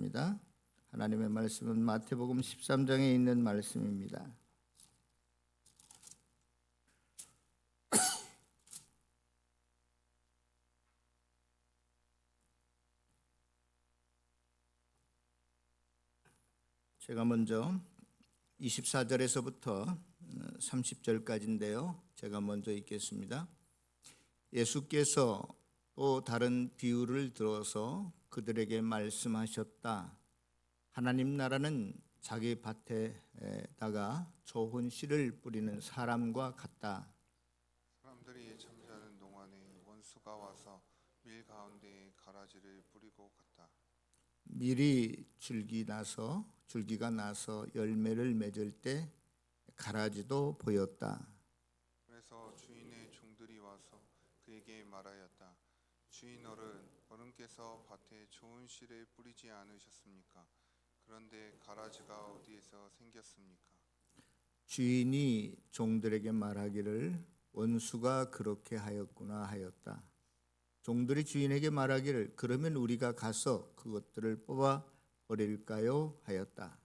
하겠습니다. 하나님의 말씀은 마태복음 13장에 있는 말씀입니다. 제가 먼저 24절에서부터 30절까지인데요. 제가 먼저 읽겠습니다. 예수께서 또 다른 비유를 들어서 그들에게 말씀하셨다. 하나님 나라는 자기 밭에다가 좋은 씨를 뿌리는 사람과 같다. 사람들이 잠자는 동안에 원수가 와서 밀 가운데에 가라지를 뿌리고 갔다. 밀이 줄기가 나서 열매를 맺을 때 가라지도 보였다. 그래서 주인의 종들이 와서 그에게 말하였다. 주인 어른께서 밭에 좋은 씨를 뿌리지 않으셨습니까? 그런데 가라지가 어디에서 생겼습니까? 주인이 종들에게 말하기를 원수가 그렇게 하였구나 하였다. 종들이 주인에게 말하기를 그러면 우리가 가서 그것들을 뽑아 버릴까요 하였다.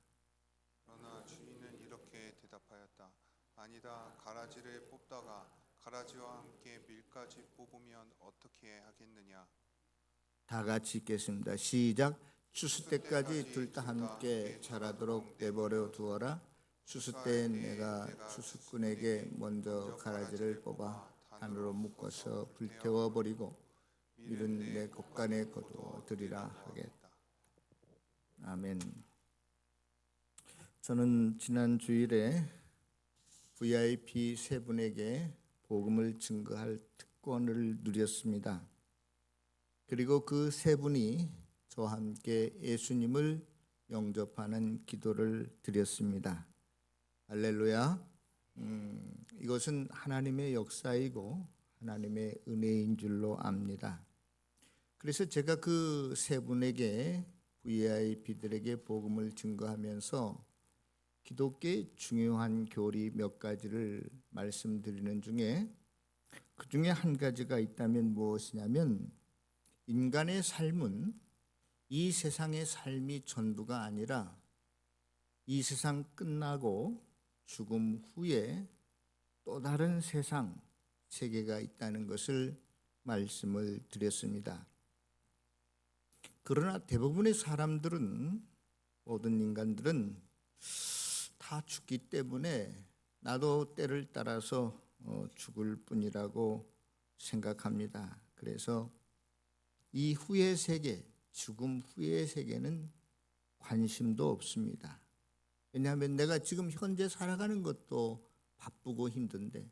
그러나 주인은 이렇게 대답하였다. 아니다. 가라지를 뽑다가 가라지와 함께 밀까지 뽑으면 어떻게 하겠느냐? 다 같이 읽겠습니다. 시작. 추수 때까지 둘 다 함께 자라도록 내버려 두어라. 추수 때엔 내가 추수꾼에게 먼저 가라지를 뽑아 단으로 묶어서 불태워 버리고 밀은 내 곳간에 거두어 드리라 하겠다. 아멘. 저는 지난 주일에 VIP 세 분에게 복음을 증거할 특권을 누렸습니다. 그리고 그 세 분이 저와 함께 예수님을 영접하는 기도를 드렸습니다. 할렐루야. 이것은 하나님의 역사이고 하나님의 은혜인 줄로 압니다. 그래서 제가 그 세 분에게 VIP들에게 복음을 증거하면서 기독교의 중요한 교리 몇 가지를 말씀드리는 중에 그 중에 한 가지가 있다면 무엇이냐면 인간의 삶은 이 세상의 삶이 전부가 아니라 이 세상 끝나고 죽음 후에 또 다른 세상, 세계가 있다는 것을 말씀을 드렸습니다. 그러나 대부분의 사람들은, 모든 인간들은 다 죽기 때문에 나도 때를 따라서 죽을 뿐이라고 생각합니다. 그래서 이 후의 세계, 죽음 후의 세계는 관심도 없습니다. 왜냐하면 내가 지금 현재 살아가는 것도 바쁘고 힘든데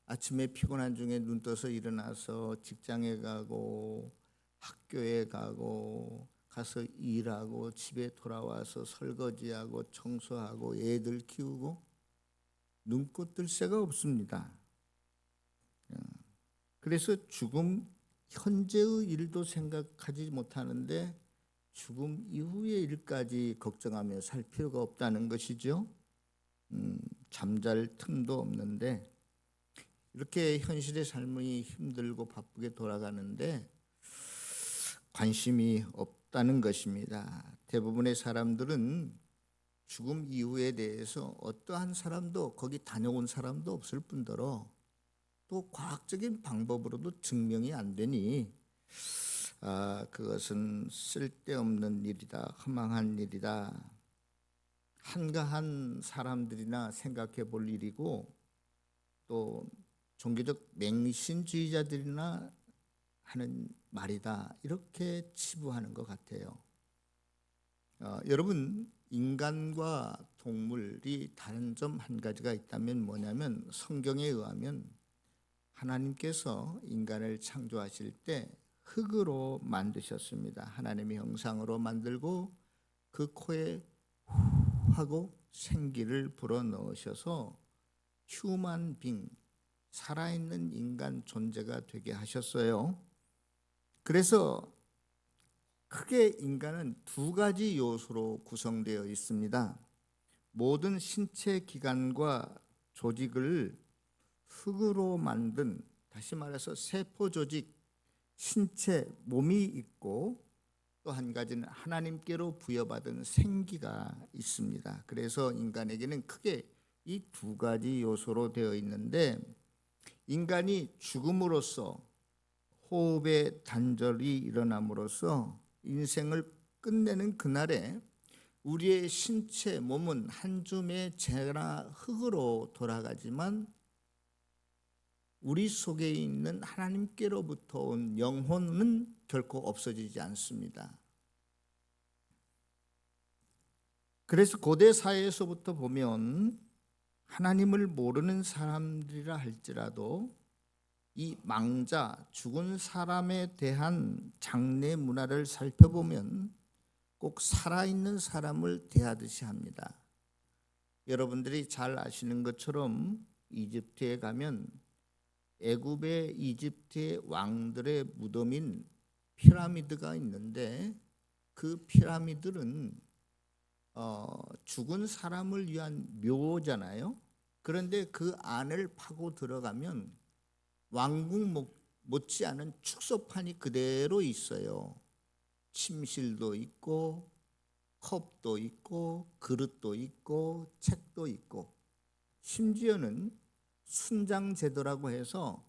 아침에 피곤한 중에 눈 떠서 일어나서 직장에 가고 학교에 가서 일하고 집에 돌아와서 설거지하고 청소하고 애들 키우고 눈꽃 뜰 새가 없습니다. 그래서 죽음 현재의 일도 생각하지 못하는데 죽음 이후의 일까지 걱정하며 살 필요가 없다는 것이죠. 잠잘 틈도 없는데 이렇게 현실의 삶이 힘들고 바쁘게 돌아가는데 관심이 없다는 것입니다. 대부분의 사람들은 죽음 이후에 대해서 어떠한 사람도 거기 다녀온 사람도 없을 뿐더러 또 과학적인 방법으로도 증명이 안 되니 그것은 쓸데없는 일이다, 허망한 일이다, 한가한 사람들이나 생각해 볼 일이고 또 종교적 맹신주의자들이나 하는 말이다, 이렇게 치부하는 것 같아요. 여러분, 인간과 동물이 다른 점 한 가지가 있다면 뭐냐면 성경에 의하면 하나님께서 인간을 창조하실 때 흙으로 만드셨습니다. 하나님의 형상으로 만들고 그 코에 후 하고 생기를 불어넣으셔서 휴먼 빙, 살아있는 인간 존재가 되게 하셨어요. 그래서 크게 인간은 두 가지 요소로 구성되어 있습니다. 모든 신체 기관과 조직을 흙으로 만든, 다시 말해서 세포 조직, 신체, 몸이 있고 또 한 가지는 하나님께로 부여받은 생기가 있습니다. 그래서 인간에게는 크게 이 두 가지 요소로 되어 있는데, 인간이 죽음으로써 호흡의 단절이 일어남으로써 인생을 끝내는 그날에 우리의 신체 몸은 한 줌의 재나 흙으로 돌아가지만 우리 속에 있는 하나님께로부터 온 영혼은 결코 없어지지 않습니다. 그래서 고대 사회에서부터 보면 하나님을 모르는 사람들이라 할지라도 이 망자, 죽은 사람에 대한 장례 문화를 살펴보면 꼭 살아있는 사람을 대하듯이 합니다. 여러분들이 잘 아시는 것처럼 이집트에 가면 애굽의 이집트의 왕들의 무덤인 피라미드가 있는데, 그 피라미드는 죽은 사람을 위한 묘잖아요. 그런데 그 안을 파고 들어가면 왕궁 못지않은 축소판이 그대로 있어요. 침실도 있고 컵도 있고 그릇도 있고 책도 있고, 심지어는 순장 제도라고 해서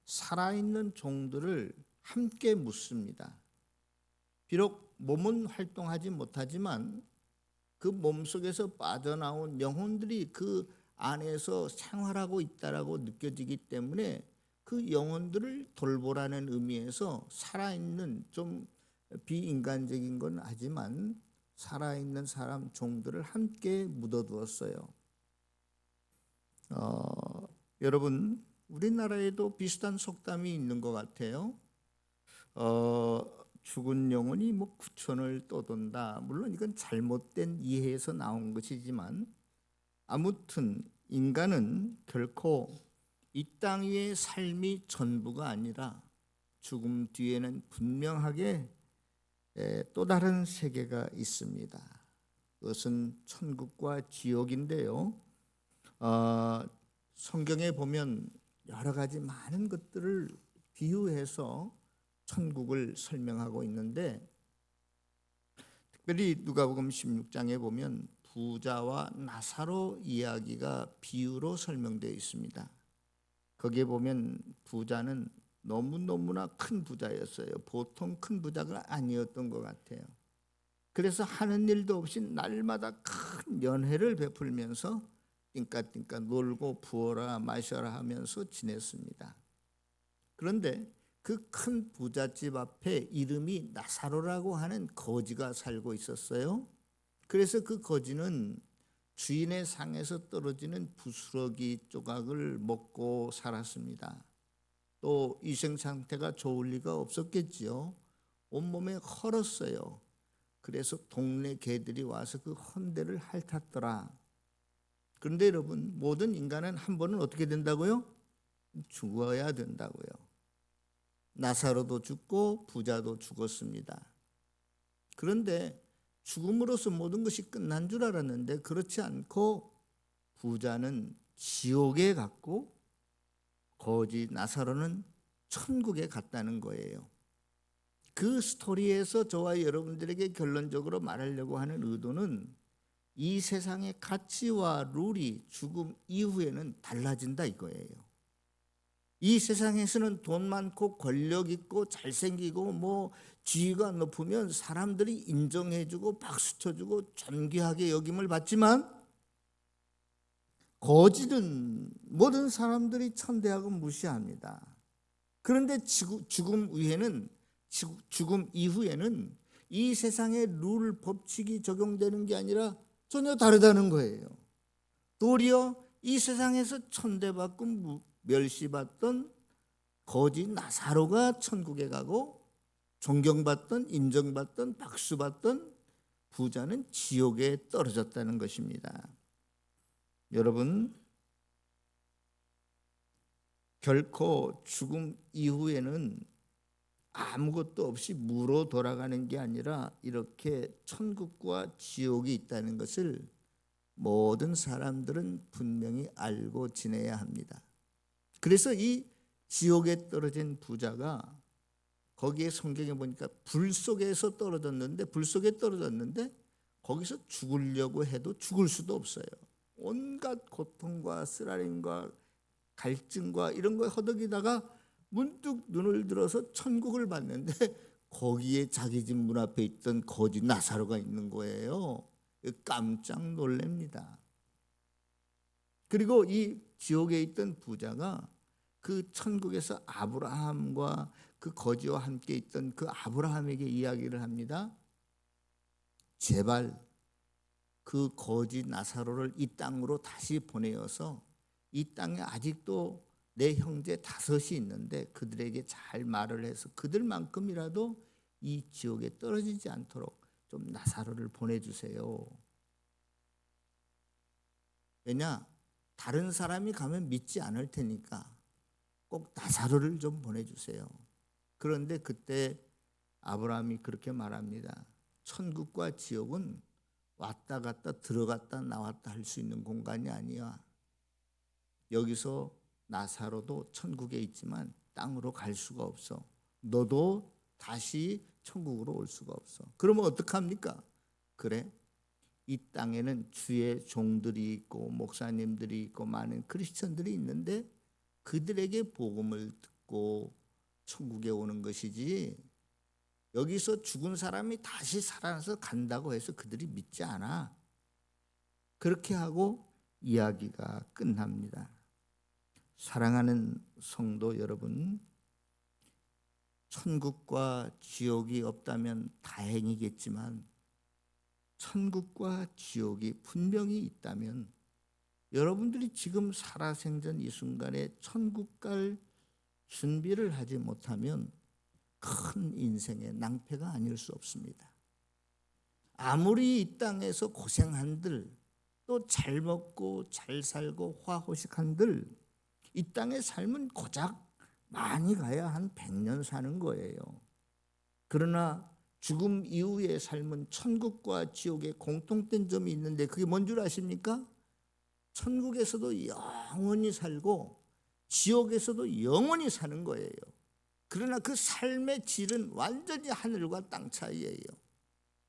살아있는 종들을 함께 묻습니다. 비록 몸은 활동하지 못하지만 그 몸속에서 빠져나온 영혼들이 그 안에서 생활하고 있다라고 느껴지기 때문에 그 영혼들을 돌보라는 의미에서 살아있는, 좀 비인간적인 건 하지만 살아있는 사람 종들을 함께 묻어두었어요. 여러분, 우리나라에도 비슷한 속담이 있는 것 같아요. 죽은 영혼이 구천을 떠돈다. 물론 이건 잘못된 이해에서 나온 것이지만, 아무튼 인간은 결코 이 땅 위의 삶이 전부가 아니라 죽음 뒤에는 분명하게 또 다른 세계가 있습니다. 그것은 천국과 지옥인데요. 성경에 보면 여러 가지 많은 것들을 비유해서 천국을 설명하고 있는데, 특별히 누가복음 16장에 보면 부자와 나사로 이야기가 비유로 설명되어 있습니다. 거기에 보면 부자는 너무나 큰 부자였어요. 보통 큰 부자가 아니었던 것 같아요. 그래서 하는 일도 없이 날마다 큰 연회를 베풀면서 띵까띵까 놀고 부어라 마셔라 하면서 지냈습니다. 그런데 그 큰 부잣집 앞에 이름이 나사로라고 하는 거지가 살고 있었어요. 그래서 그 거지는 주인의 상에서 떨어지는 부스러기 조각을 먹고 살았습니다. 또 위생 상태가 좋을 리가 없었겠지요. 온몸에 헐었어요. 그래서 동네 개들이 와서 그 헌데를 핥았더라. 그런데 여러분, 모든 인간은 한 번은 어떻게 된다고요? 죽어야 된다고요. 나사로도 죽고 부자도 죽었습니다. 그런데 죽음으로써 모든 것이 끝난 줄 알았는데 그렇지 않고 부자는 지옥에 갔고 거지 나사로는 천국에 갔다는 거예요. 그 스토리에서 저와 여러분들에게 결론적으로 말하려고 하는 의도는, 이 세상의 가치와 룰이 죽음 이후에는 달라진다 이거예요. 이 세상에서는 돈 많고 권력 있고 잘생기고 지위가 높으면 사람들이 인정해주고 박수쳐주고 존귀하게 여김을 받지만, 거지는 모든 사람들이 천대하고 무시합니다. 그런데 죽음 이후에는 이 세상의 룰 법칙이 적용되는 게 아니라 전혀 다르다는 거예요. 도리어 이 세상에서 천대받고 멸시받던 거지 나사로가 천국에 가고, 존경받던 인정받던 박수받던 부자는 지옥에 떨어졌다는 것입니다. 여러분, 결코 죽음 이후에는 아무것도 없이 무로 돌아가는 게 아니라 이렇게 천국과 지옥이 있다는 것을 모든 사람들은 분명히 알고 지내야 합니다. 그래서 이 지옥에 떨어진 부자가 거기에 성경에 보니까 불 속에 떨어졌는데 거기서 죽으려고 해도 죽을 수도 없어요. 온갖 고통과 쓰라림과 갈증과 이런 거 허덕이다가 문득 눈을 들어서 천국을 봤는데 거기에 자기 집 문 앞에 있던 거지 나사로가 있는 거예요. 깜짝 놀랍니다. 그리고 이 지옥에 있던 부자가 그 천국에서 아브라함과 그 거지와 함께 있던 그 아브라함에게 이야기를 합니다. 제발 그 거지 나사로를 이 땅으로 다시 보내어서 이 땅에 아직도 내 형제 5이 있는데 그들에게 잘 말을 해서 그들만큼이라도 이 지옥에 떨어지지 않도록 좀 나사로를 보내주세요. 왜냐? 다른 사람이 가면 믿지 않을 테니까 꼭 나사로를 좀 보내주세요. 그런데 그때 아브라함이 그렇게 말합니다. 천국과 지옥은 왔다 갔다 들어갔다 나왔다 할 수 있는 공간이 아니야. 여기서 나사로도 천국에 있지만 땅으로 갈 수가 없어. 너도 다시 천국으로 올 수가 없어. 그러면 어떡합니까? 그래, 이 땅에는 주의 종들이 있고 목사님들이 있고 많은 크리스천들이 있는데 그들에게 복음을 듣고 천국에 오는 것이지, 여기서 죽은 사람이 다시 살아나서 간다고 해서 그들이 믿지 않아. 그렇게 하고 이야기가 끝납니다. 사랑하는 성도 여러분, 천국과 지옥이 없다면 다행이겠지만 천국과 지옥이 분명히 있다면 여러분들이 지금 살아생전 이 순간에 천국 갈 준비를 하지 못하면 큰 인생의 낭패가 아닐 수 없습니다. 아무리 이 땅에서 고생한들, 또 잘 먹고 잘 살고 화호식한들, 이 땅의 삶은 고작 많이 가야 한 100년 사는 거예요. 그러나 죽음 이후의 삶은 천국과 지옥의 공통된 점이 있는데 그게 뭔 줄 아십니까? 천국에서도 영원히 살고 지옥에서도 영원히 사는 거예요. 그러나 그 삶의 질은 완전히 하늘과 땅 차이예요.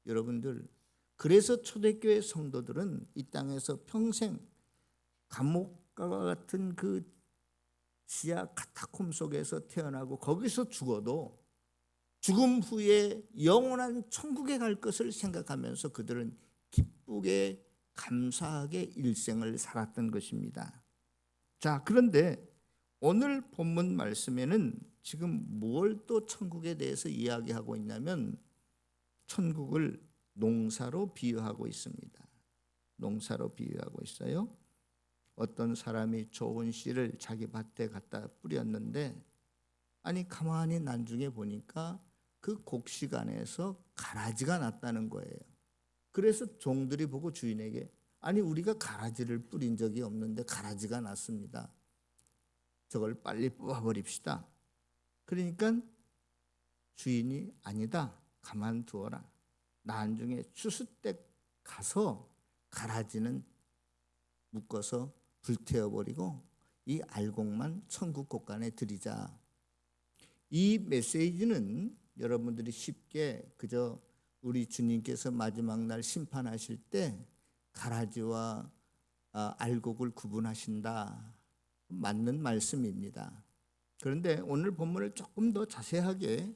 여러분들, 그래서 초대교회 성도들은 이 땅에서 평생 감옥과 같은 그 지하 카타콤 속에서 태어나고 거기서 죽어도 죽음 후에 영원한 천국에 갈 것을 생각하면서 그들은 기쁘게 감사하게 일생을 살았던 것입니다. 자, 그런데 오늘 본문 말씀에는 지금 뭘 또 천국에 대해서 이야기하고 있냐면 천국을 농사로 비유하고 있습니다. 농사로 비유하고 있어요. 어떤 사람이 좋은 씨를 자기 밭에 갖다 뿌렸는데 아니 가만히 나중에 보니까 그 곡식 안에서 가라지가 났다는 거예요. 그래서 종들이 보고 주인에게 아니 우리가 가라지를 뿌린 적이 없는데 가라지가 났습니다. 저걸 빨리 뽑아버립시다. 그러니까 주인이 아니다, 가만두어라. 나중에 추수 때 가서 가라지는 묶어서 불태워버리고 이 알곡만 천국 곳간에 드리자. 이 메시지는 여러분들이 쉽게 그저 우리 주님께서 마지막 날 심판하실 때 가라지와 알곡을 구분하신다, 맞는 말씀입니다. 그런데 오늘 본문을 조금 더 자세하게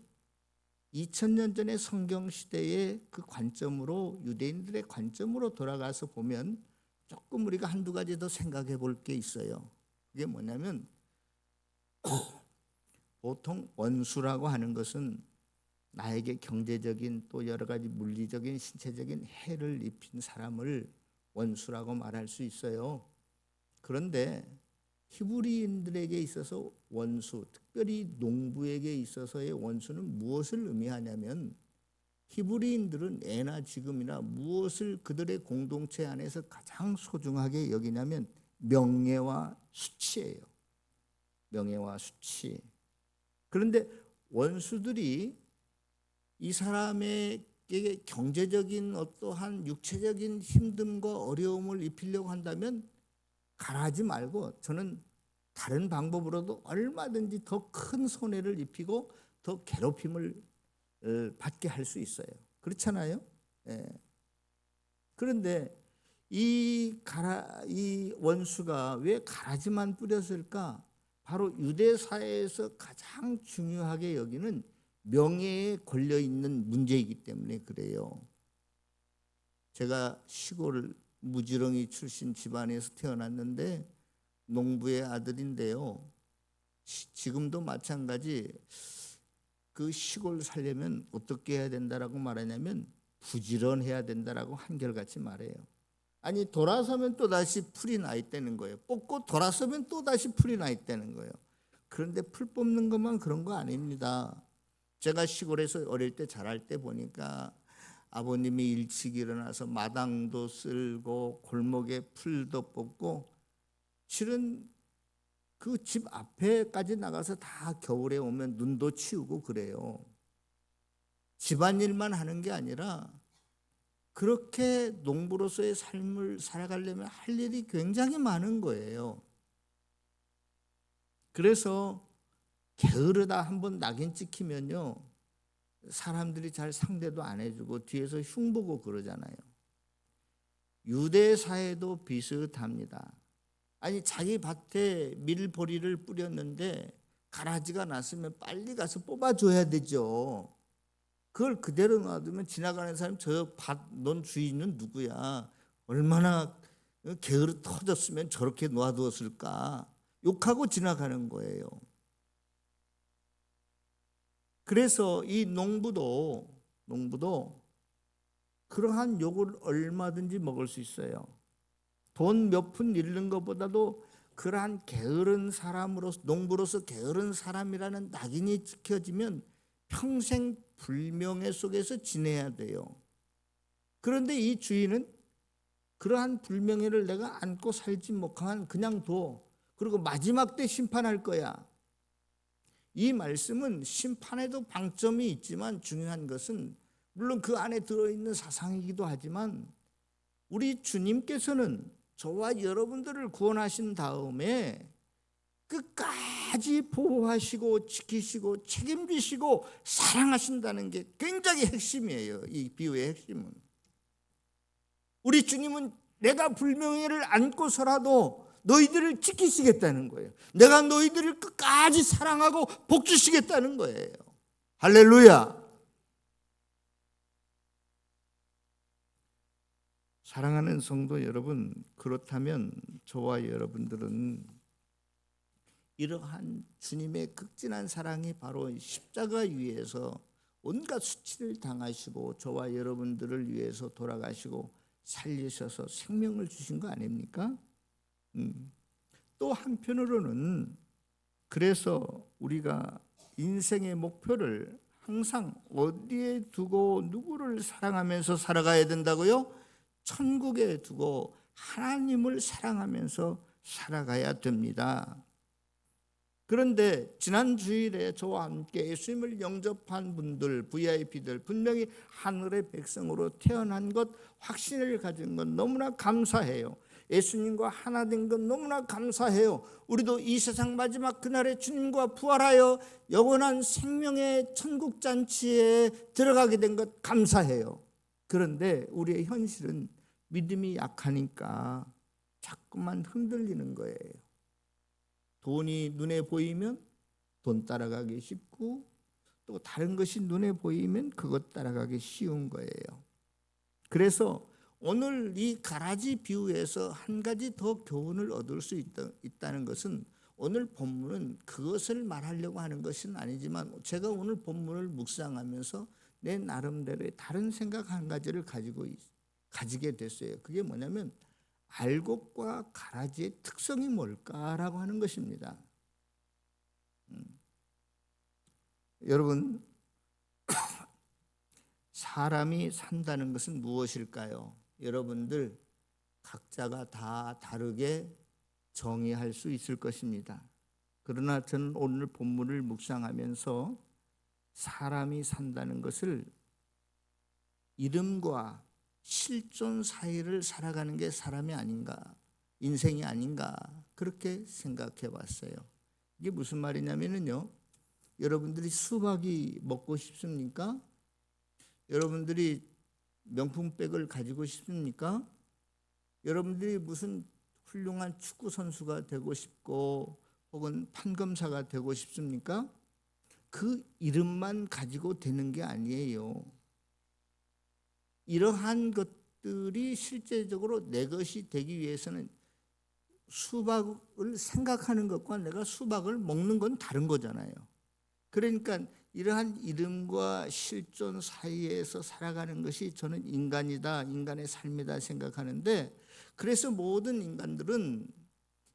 2000년 전의 성경 시대의 그 관점으로, 유대인들의 관점으로 돌아가서 보면 조금 우리가 한두 가지 더 생각해 볼 게 있어요. 그게 뭐냐면 보통 원수라고 하는 것은 나에게 경제적인 또 여러 가지 물리적인 신체적인 해를 입힌 사람을 원수라고 말할 수 있어요. 그런데 히브리인들에게 있어서 원수, 특별히 농부에게 있어서의 원수는 무엇을 의미하냐면 히브리인들은 예나 지금이나 무엇을 그들의 공동체 안에서 가장 소중하게 여기냐면 명예와 수치예요. 명예와 수치. 그런데 원수들이 이 사람에게 경제적인 어떠한 육체적인 힘듦과 어려움을 입히려고 한다면 가라지 말고 저는 다른 방법으로도 얼마든지 더 큰 손해를 입히고 더 괴롭힘을 받게 할 수 있어요. 그렇잖아요? 예. 그런데 이 원수가 왜 가라지만 뿌렸을까? 바로 유대 사회에서 가장 중요하게 여기는 명예에 걸려 있는 문제이기 때문에 그래요. 제가 시골 무지렁이 출신 집안에서 태어났는데 농부의 아들인데요. 지금도 마찬가지. 그 시골 살려면 어떻게 해야 된다라고 말하냐면 부지런해야 된다라고 한결같이 말해요. 아니 돌아서면 또다시 풀이 나 있다는 거예요. 뽑고 돌아서면 또다시 풀이 나 있다는 거예요. 그런데 풀 뽑는 것만 그런 거 아닙니다. 제가 시골에서 어릴 때 자랄 때 보니까 아버님이 일찍 일어나서 마당도 쓸고 골목에 풀도 뽑고 실은 그 집 앞에까지 나가서 다 겨울에 오면 눈도 치우고 그래요. 집안일만 하는 게 아니라 그렇게 농부로서의 삶을 살아가려면 할 일이 굉장히 많은 거예요. 그래서 게으르다 한번 낙인 찍히면요, 사람들이 잘 상대도 안 해주고 뒤에서 흉보고 그러잖아요. 유대 사회도 비슷합니다. 아니 자기 밭에 밀보리를 뿌렸는데 가라지가 났으면 빨리 가서 뽑아줘야 되죠. 그걸 그대로 놔두면 지나가는 사람 저 밭 넌 주인은 누구야? 얼마나 게으르 터졌으면 저렇게 놔두었을까? 욕하고 지나가는 거예요. 그래서 이 농부도 그러한 욕을 얼마든지 먹을 수 있어요. 돈 몇 푼 잃는 것보다도 그러한 게으른 사람으로서, 농부로서 게으른 사람이라는 낙인이 찍혀지면 평생 불명예 속에서 지내야 돼요. 그런데 이 주인은 그러한 불명예를 내가 안고 살지 못하면 그냥 둬. 그리고 마지막 때 심판할 거야. 이 말씀은 심판에도 방점이 있지만 중요한 것은 물론 그 안에 들어있는 사상이기도 하지만 우리 주님께서는 저와 여러분들을 구원하신 다음에 끝까지 보호하시고 지키시고 책임지시고 사랑하신다는 게 굉장히 핵심이에요. 이 비유의 핵심은. 우리 주님은 내가 불명예를 안고서라도 너희들을 지키시겠다는 거예요. 내가 너희들을 끝까지 사랑하고 복주시겠다는 거예요. 할렐루야. 사랑하는 성도 여러분, 그렇다면 저와 여러분들은 이러한 주님의 극진한 사랑이 바로 십자가 위에서 온갖 수치를 당하시고 저와 여러분들을 위해서 돌아가시고 살리셔서 생명을 주신 거 아닙니까? 또 한편으로는 그래서 우리가 인생의 목표를 항상 어디에 두고 누구를 사랑하면서 살아가야 된다고요? 천국에 두고 하나님을 사랑하면서 살아가야 됩니다. 그런데 지난 주일에 저와 함께 예수님을 영접한 분들, VIP들 분명히 하늘의 백성으로 태어난 것, 확신을 가진 것 너무나 감사해요. 예수님과 하나 된 것 너무나 감사해요. 우리도 이 세상 마지막 그날에 주님과 부활하여 영원한 생명의 천국 잔치에 들어가게 된 것 감사해요. 그런데 우리의 현실은 믿음이 약하니까 자꾸만 흔들리는 거예요. 돈이 눈에 보이면 돈 따라가기 쉽고 또 다른 것이 눈에 보이면 그것 따라가기 쉬운 거예요. 그래서 오늘 이 가라지 비유에서 한 가지 더 교훈을 얻을 수 있다는 것은 오늘 본문은 그것을 말하려고 하는 것은 아니지만 제가 오늘 본문을 묵상하면서 내 나름대로의 다른 생각 한 가지를 가지게 됐어요. 그게 뭐냐면 알곡과 가라지의 특성이 뭘까라고 하는 것입니다. 여러분, 사람이 산다는 것은 무엇일까요? 여러분들 각자가 다 다르게 정의할 수 있을 것입니다. 그러나 저는 오늘 본문을 묵상하면서 사람이 산다는 것을 이름과 실존 사이를 살아가는 게 사람이 아닌가, 인생이 아닌가 그렇게 생각해 봤어요. 이게 무슨 말이냐면요, 여러분들이 수박이 먹고 싶습니까? 여러분들이 명품백을 가지고 싶습니까? 여러분들이 무슨 훌륭한 축구 선수가 되고 싶고 혹은 판검사가 되고 싶습니까? 그 이름만 가지고 되는 게 아니에요. 이러한 것들이 실제적으로 내 것이 되기 위해서는 수박을 생각하는 것과 내가 수박을 먹는 건 다른 거잖아요. 그러니까 이러한 이름과 실존 사이에서 살아가는 것이 저는 인간이다, 인간의 삶이다 생각하는데, 그래서 모든 인간들은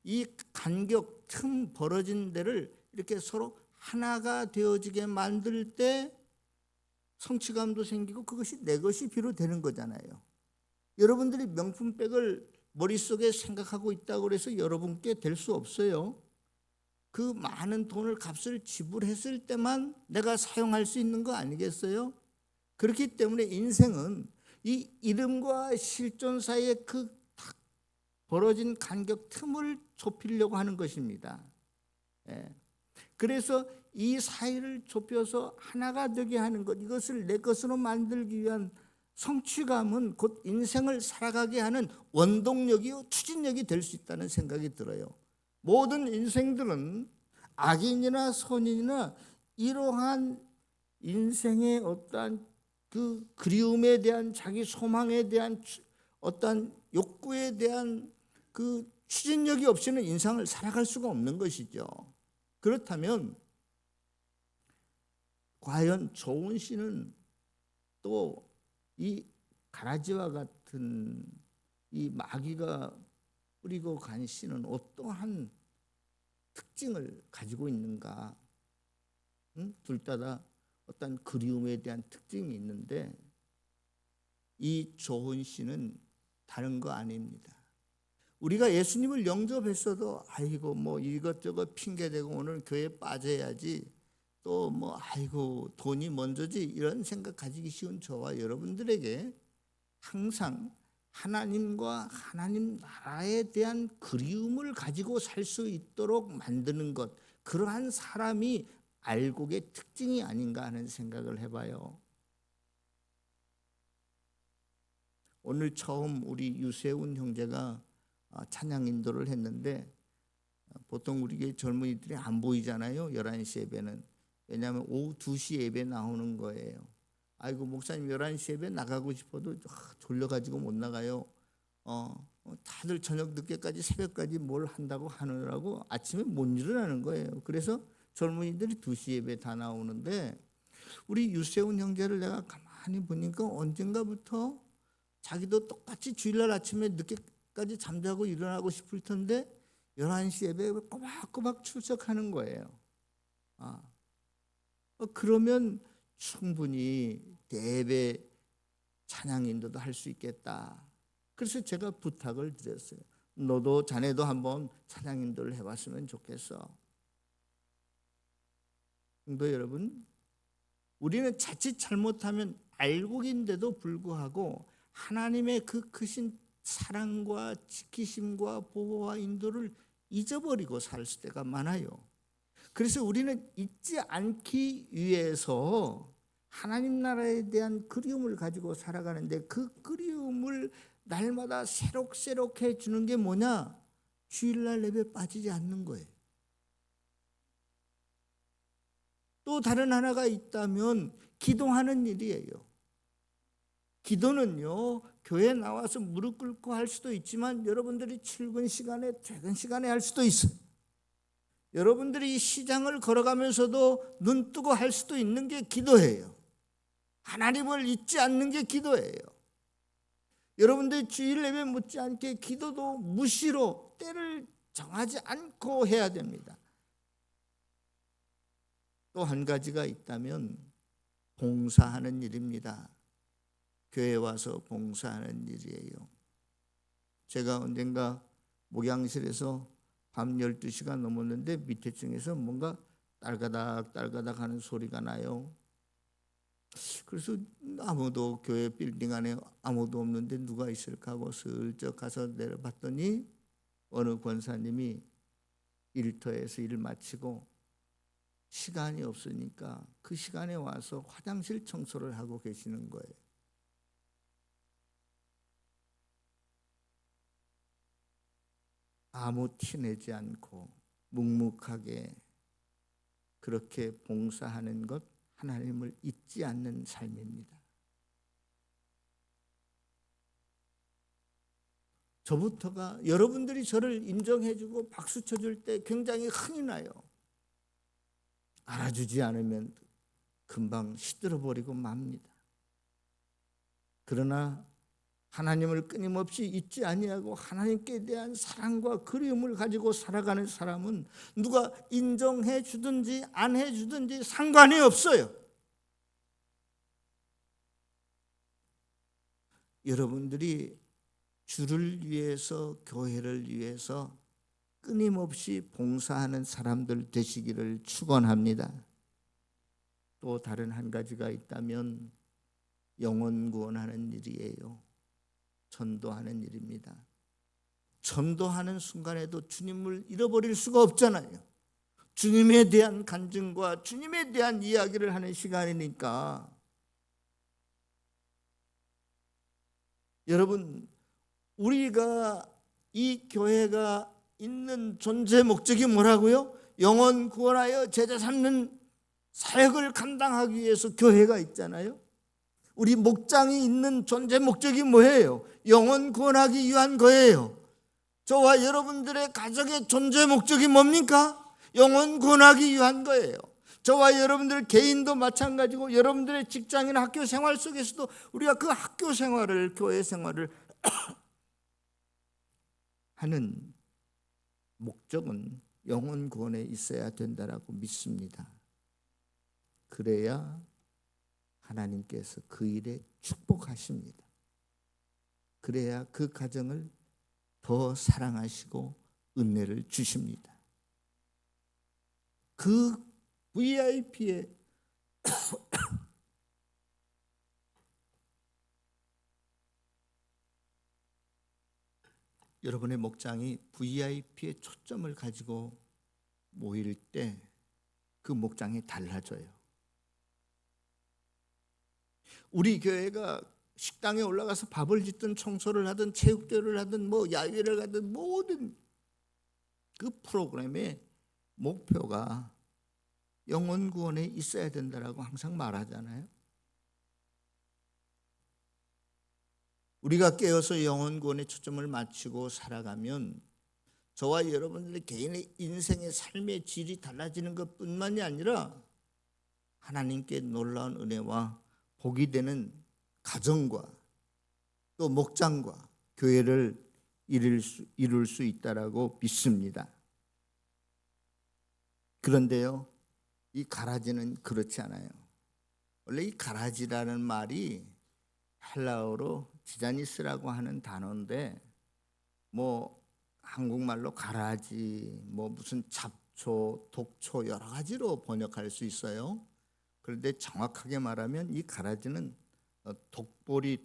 이 간격, 틈 벌어진 데를 이렇게 서로 하나가 되어지게 만들 때 성취감도 생기고 그것이 내 것이 비로 되는 거잖아요. 여러분들이 명품백을 머릿속에 생각하고 있다고 해서 여러분께 될 수 없어요. 그 많은 돈을 값을 지불했을 때만 내가 사용할 수 있는 거 아니겠어요? 그렇기 때문에 인생은 이 이름과 실존 사이에 그 탁 벌어진 간격 틈을 좁히려고 하는 것입니다. 그래서 이 사이를 좁혀서 하나가 되게 하는 것, 이것을 내 것으로 만들기 위한 성취감은 곧 인생을 살아가게 하는 원동력이요 추진력이 될 수 있다는 생각이 들어요. 모든 인생들은 악인이나 선인이나 이러한 인생의 어떠한 그 그리움에 대한 자기 소망에 대한 어떠한 욕구에 대한 그 추진력이 없이는 인생을 살아갈 수가 없는 것이죠. 그렇다면 과연 조은 씨는 또 이 가라지와 같은 이 마귀가 뿌리고 간 씨는 어떠한 특징을 가지고 있는가? 둘 다 어떤 그리움에 대한 특징이 있는데 이 조은 씨는 다른 거 아닙니다. 우리가 예수님을 영접했어도 아이고 뭐 이것저것 핑계대고 오늘 교회 빠져야지, 또 뭐 아이고 돈이 먼저지, 이런 생각 가지기 쉬운 저와 여러분들에게 항상 하나님과 하나님 나라에 대한 그리움을 가지고 살 수 있도록 만드는 것, 그러한 사람이 알곡의 특징이 아닌가 하는 생각을 해봐요. 오늘 처음 우리 유세훈 형제가 찬양 인도를 했는데 보통 우리 교회 젊은이들이 안 보이잖아요. 11시 예배는. 왜냐하면 오후 2시 예배 나오는 거예요. 아이고 목사님 11시 예배 나가고 싶어도 졸려가지고 못 나가요. 다들 저녁 늦게까지 새벽까지 뭘 한다고 하느라고 아침에 못 일어나는 거예요. 그래서 젊은이들이 2시 예배 다 나오는데 우리 유세훈 형제를 내가 가만히 보니까 언젠가부터 자기도 똑같이 주일날 아침에 늦게까지 잠자고 일어나고 싶을 텐데 11시 예배에 꼬박꼬박 출석하는 거예요. 그러면 충분히 대배 찬양 인도도 할 수 있겠다. 그래서 제가 부탁을 드렸어요. 너도 자네도 한번 찬양 인도를 해봤으면 좋겠어. 성도 여러분, 우리는 자칫 잘못하면 알곡인데도 불구하고 하나님의 그 크신 사랑과 지키심과 보호와 인도를 잊어버리고 살 때가 많아요. 그래서 우리는 잊지 않기 위해서 하나님 나라에 대한 그리움을 가지고 살아가는데 그 그리움을 날마다 새록새록해 주는 게 뭐냐? 주일날 예배 빠지지 않는 거예요. 또 다른 하나가 있다면 기도하는 일이에요. 기도는요, 교회 나와서 무릎 꿇고 할 수도 있지만 여러분들이 출근 시간에 퇴근 시간에 할 수도 있어요. 여러분들이 시장을 걸어가면서도 눈 뜨고 할 수도 있는 게 기도예요. 하나님을 잊지 않는 게 기도예요. 여러분들이 주일 예배 못지않게 기도도 무시로 때를 정하지 않고 해야 됩니다. 또 한 가지가 있다면 봉사하는 일입니다. 교회에 와서 봉사하는 일이에요. 제가 언젠가 목양실에서 밤 12시가 넘었는데 밑에 층에서 뭔가 딸가닥 하는 소리가 나요. 그래서 아무도 교회 빌딩 안에 아무도 없는데 누가 있을까 하고 슬쩍 가서 내려봤더니 어느 권사님이 일터에서 일을 마치고 시간이 없으니까 그 시간에 와서 화장실 청소를 하고 계시는 거예요. 아무 티 내지 않고 묵묵하게 그렇게 봉사하는 것, 하나님을 잊지 않는 삶입니다. 저부터가 여러분들이 저를 인정해주고 박수 쳐줄 때 굉장히 흥이 나요. 알아주지 않으면 금방 시들어버리고 맙니다. 그러나 하나님을 끊임없이 잊지 아니하고 하나님께 대한 사랑과 그리움을 가지고 살아가는 사람은 누가 인정해 주든지 안 해주든지 상관이 없어요. 여러분들이 주를 위해서, 교회를 위해서 끊임없이 봉사하는 사람들 되시기를 축원합니다. 또 다른 한 가지가 있다면 영혼 구원하는 일이에요. 전도하는 일입니다. 전도하는 순간에도 주님을 잃어버릴 수가 없잖아요. 주님에 대한 간증과 주님에 대한 이야기를 하는 시간이니까. 여러분, 우리가 이 교회가 있는 존재 목적이 뭐라고요? 영혼 구원하여 제자 삼는 사역을 감당하기 위해서 교회가 있잖아요. 우리 목장이 있는 존재 목적이 뭐예요? 영혼 구원하기 위한 거예요. 저와 여러분들의 가정의 존재 목적이 뭡니까? 영혼 구원하기 위한 거예요. 저와 여러분들 개인도 마찬가지고 여러분들의 직장이나 학교 생활 속에서도 우리가 그 학교 생활을, 교회 생활을 하는 목적은 영혼 구원에 있어야 된다라고 믿습니다. 그래야 하나님께서 그 일에 축복하십니다. 그래야 그 가정을 더 사랑하시고 은혜를 주십니다. 그 VIP의 여러분의 목장이 VIP의 초점을 가지고 모일 때 그 목장이 달라져요. 우리 교회가 식당에 올라가서 밥을 짓든 청소를 하든 체육대회를 하든 뭐 야외를 가든 모든 그 프로그램의 목표가 영혼 구원에 있어야 된다라고 항상 말하잖아요. 우리가 깨어서 영혼 구원에 초점을 맞추고 살아가면 저와 여러분들의 개인의 인생의 삶의 질이 달라지는 것뿐만이 아니라 하나님께 놀라운 은혜와 복이 되는 가정과 또 목장과 교회를 이룰 수 있다라고 믿습니다. 그런데요, 이 가라지는 그렇지 않아요. 원래 이 가라지라는 말이 헬라어로 지자니스라고 하는 단어인데 뭐 한국말로 가라지, 뭐 무슨 잡초, 독초 여러 가지로 번역할 수 있어요. 그런데 정확하게 말하면 이 가라지는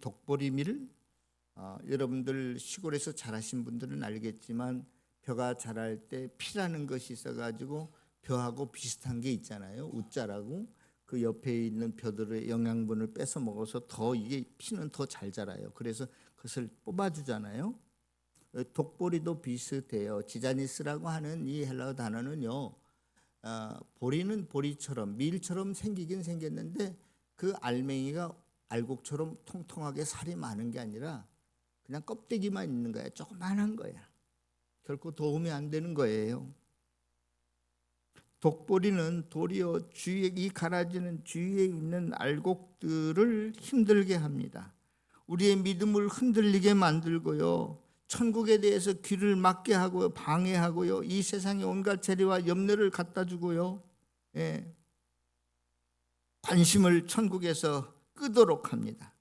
독보리밀, 여러분들 시골에서 자라신 분들은 알겠지만 벼가 자랄 때 피라는 것이 있어가지고 벼하고 비슷한 게 있잖아요. 우자라고. 그 옆에 있는 벼들의 영양분을 뺏어 먹어서 더 이게 피는 더 잘 자라요. 그래서 그것을 뽑아주잖아요. 독보리도 비슷해요. 지자니스라고 하는 이 헬라어 단어는요, 보리는 보리처럼 밀처럼 생기긴 생겼는데 그 알맹이가 알곡처럼 통통하게 살이 많은 게 아니라 그냥 껍데기만 있는 거야. 조그만한 거야. 결코 도움이 안 되는 거예요. 독보리는 도리어 주위에 이 가라지는 주위에 있는 알곡들을 힘들게 합니다. 우리의 믿음을 흔들리게 만들고요. 천국에 대해서 귀를 막게 하고요. 방해하고요. 이 세상의 온갖 재리와 염려를 갖다 주고요. 관심을 천국에서 끄도록 합니다.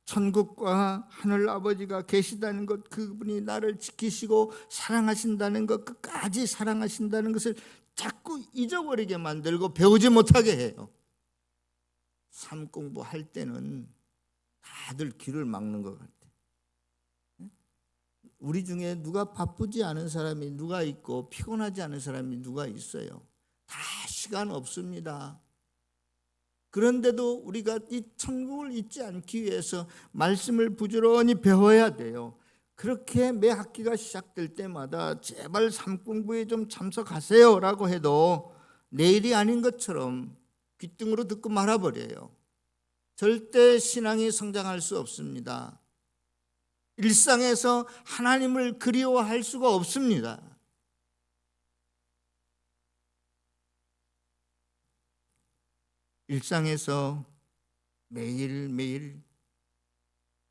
천국과 하늘 아버지가 계시다는 것, 그분이 나를 지키시고 사랑하신다는 것, 끝까지 사랑하신다는 것을 자꾸 잊어버리게 만들고 배우지 못하게 해요. 삶 공부할 때는 다들 귀를 막는 것 같아요. 우리 중에 누가 바쁘지 않은 사람이 누가 있고 피곤하지 않은 사람이 누가 있어요. 다 시간 없습니다. 그런데도 우리가 이 천국을 잊지 않기 위해서 말씀을 부지런히 배워야 돼요. 그렇게 매 학기가 시작될 때마다 제발 삶 공부에 좀 참석하세요라고 해도 내일이 아닌 것처럼 귀등으로 듣고 말아버려요. 절대 신앙이 성장할 수 없습니다. 일상에서 하나님을 그리워할 수가 없습니다. 일상에서 매일매일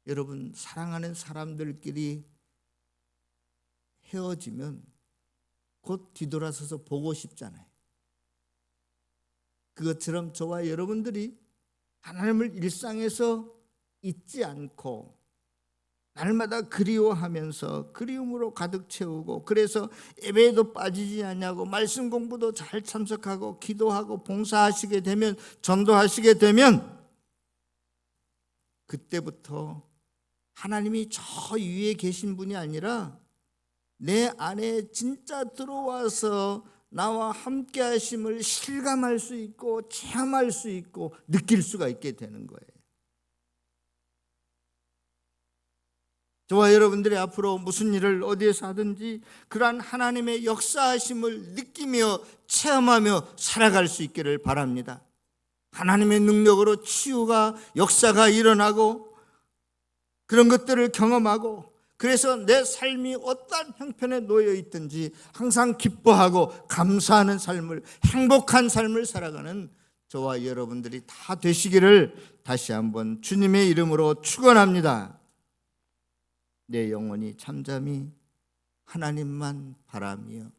여러분 사랑하는 사람들끼리 헤어지면 곧 뒤돌아서서 보고 싶잖아요. 그것처럼 저와 여러분들이 하나님을 일상에서 잊지 않고 날마다 그리워하면서 그리움으로 가득 채우고, 그래서 예배에도 빠지지 않냐고 말씀 공부도 잘 참석하고 기도하고 봉사하시게 되면, 전도하시게 되면 그때부터 하나님이 저 위에 계신 분이 아니라 내 안에 진짜 들어와서 나와 함께 하심을 실감할 수 있고 체험할 수 있고 느낄 수가 있게 되는 거예요. 저와 여러분들이 앞으로 무슨 일을 어디에서 하든지 그러한 하나님의 역사하심을 느끼며 체험하며 살아갈 수 있기를 바랍니다. 하나님의 능력으로 치유가, 역사가 일어나고 그런 것들을 경험하고, 그래서 내 삶이 어떠한 형편에 놓여 있든지 항상 기뻐하고 감사하는 삶을, 행복한 삶을 살아가는 저와 여러분들이 다 되시기를 다시 한번 주님의 이름으로 축원합니다. 내 영혼이 잠잠히 하나님만 바라며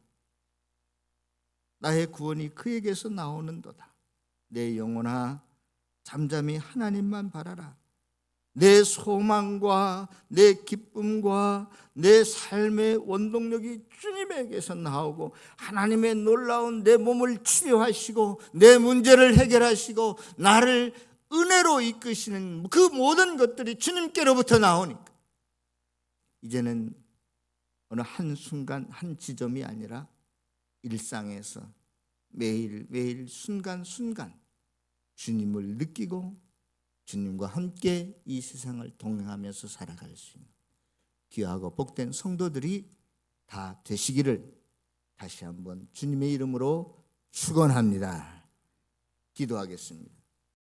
나의 구원이 그에게서 나오는도다. 내 영혼아 잠잠히 하나님만 바라라. 내 소망과 내 기쁨과 내 삶의 원동력이 주님에게서 나오고, 하나님의 놀라운 내 몸을 치료하시고 내 문제를 해결하시고 나를 은혜로 이끄시는 그 모든 것들이 주님께로부터 나오니까 이제는 어느 한순간 한 지점이 아니라 일상에서 매일매일 순간순간 주님을 느끼고 주님과 함께 이 세상을 동행하면서 살아갈 수 있는 귀하고 복된 성도들이 다 되시기를 다시 한번 주님의 이름으로 축원합니다. 기도하겠습니다.